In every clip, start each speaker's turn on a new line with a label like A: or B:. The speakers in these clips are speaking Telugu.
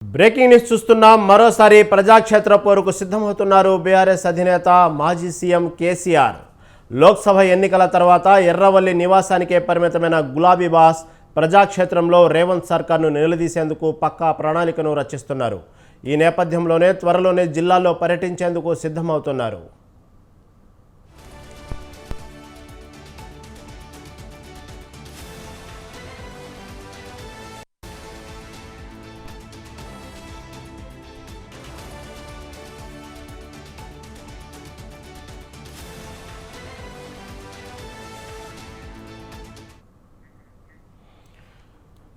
A: బ్రేకింగ్ న్యూస్ చూస్తున్నాం. మరోసారి ప్రజాక్షేత్ర పోరుకు సిద్ధమవుతున్నారు బీఆర్ఎస్ అధినేత మాజీ సీఎం కేసీఆర్. లోక్సభ ఎన్నికల తర్వాత ఎర్రవల్లి నివాసానికే పరిమితమైన గులాబీ బాస్ ప్రజాక్షేత్రంలో రేవంత్ సర్కార్ను నిలదీసేందుకు పక్కా ప్రణాళికను రచిస్తున్నారు. ఈ నేపథ్యంలోనే త్వరలోనే జిల్లాల్లో పర్యటించేందుకు సిద్ధమవుతున్నారు.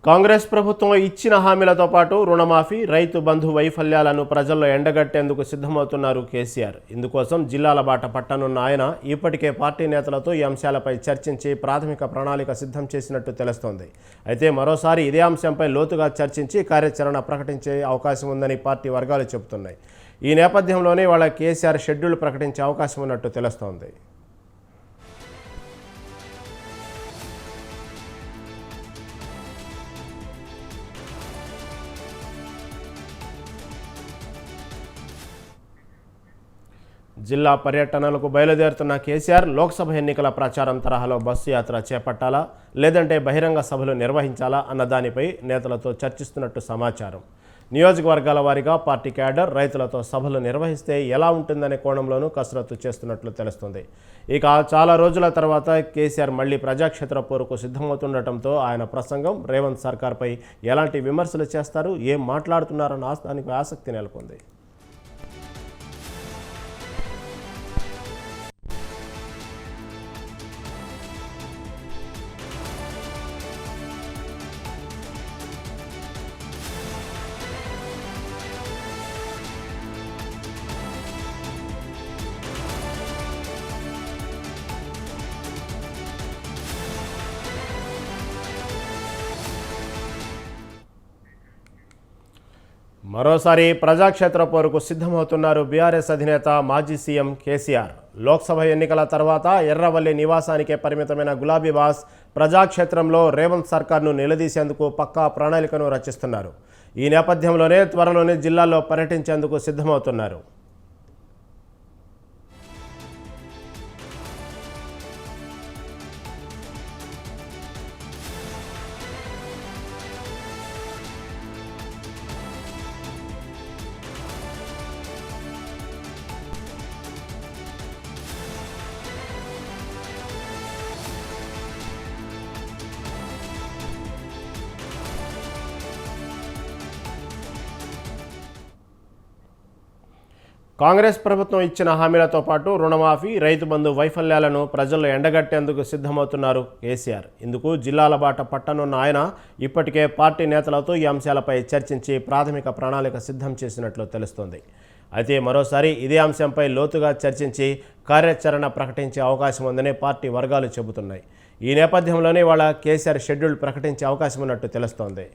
A: కాంగ్రెస్ ప్రభుత్వం ఇచ్చిన హామీలతో పాటు రుణమాఫీ, రైతు బంధు వైఫల్యాలను ప్రజల్లో ఎండగట్టేందుకు సిద్ధమవుతున్నారు కేసీఆర్. ఇందుకోసం జిల్లాల బాట పట్టనున్న ఆయన ఇప్పటికే పార్టీ నేతలతో ఈ అంశాలపై చర్చించి ప్రాథమిక ప్రణాళిక సిద్ధం చేసినట్టు తెలుస్తోంది. అయితే మరోసారి ఇదే అంశంపై లోతుగా చర్చించి కార్యాచరణ ప్రకటించే అవకాశం ఉందని పార్టీ వర్గాలు చెబుతున్నాయి. ఈ నేపథ్యంలోనే వాళ్ళ కేసీఆర్ షెడ్యూల్ ప్రకటించే అవకాశం ఉన్నట్టు తెలుస్తోంది. జిల్లా పర్యటనలకు బయలుదేరుతున్న కేసీఆర్ లోక్సభ ఎన్నికల ప్రచారం తరహాలో బస్సు యాత్ర చేపట్టాలా, లేదంటే బహిరంగ సభలు నిర్వహించాలా అన్న దానిపై నేతలతో చర్చిస్తున్నట్టు సమాచారం. నియోజకవర్గాల వారీగా పార్టీ క్యాడర్ రైతులతో సభలు నిర్వహిస్తే ఎలా ఉంటుందనే కోణంలోనూ కసరత్తు చేస్తున్నట్లు తెలుస్తుంది. ఇక చాలా రోజుల తర్వాత కేసీఆర్ మళ్లీ ప్రజాక్షేత్ర పోరుకు సిద్ధమవుతుండటంతో ఆయన ప్రసంగం, రేవంత్ సర్కార్పై ఎలాంటి విమర్శలు చేస్తారు, ఏం మాట్లాడుతున్నారన్న దానికి ఆసక్తి నెలకొంది. మరోసారి ప్రజాక్షేత్ర పోరుకు సిద్ధమవుతున్నారు బీఆర్ఎస్ అధినేత మాజీ సీఎం కేసీఆర్. లోక్సభ ఎన్నికల తర్వాత ఎర్రవల్లి నివాసానికే పరిమితమైన గులాబీ బాస్ ప్రజాక్షేత్రంలో రేవంత్ సర్కార్ను నిలదీసేందుకు పక్కా ప్రణాళికను రచిస్తున్నారు. ఈ నేపథ్యంలోనే త్వరలోనే జిల్లాల్లో పర్యటించేందుకు సిద్ధమవుతున్నారు. కాంగ్రెస్ ప్రభుత్వం ఇచ్చిన హామీలతో పాటు రుణమాఫీ, రైతు బంధు వైఫల్యాలను ప్రజల్లో ఎండగట్టేందుకు సిద్ధమవుతున్నారు కేసీఆర్. ఇందుకు జిల్లాల బాట పట్టనున్న ఆయన ఇప్పటికే పార్టీ నేతలతో ఈ అంశాలపై చర్చించి ప్రాథమిక ప్రణాళిక సిద్ధం చేసినట్లు తెలుస్తోంది. అయితే మరోసారి ఇదే అంశంపై లోతుగా చర్చించి కార్యాచరణ ప్రకటించే అవకాశం ఉందని పార్టీ వర్గాలు చెబుతున్నాయి. ఈ నేపథ్యంలోనే వాళ్ళ కేసీఆర్ షెడ్యూల్ ప్రకటించే అవకాశం ఉన్నట్టు తెలుస్తోంది.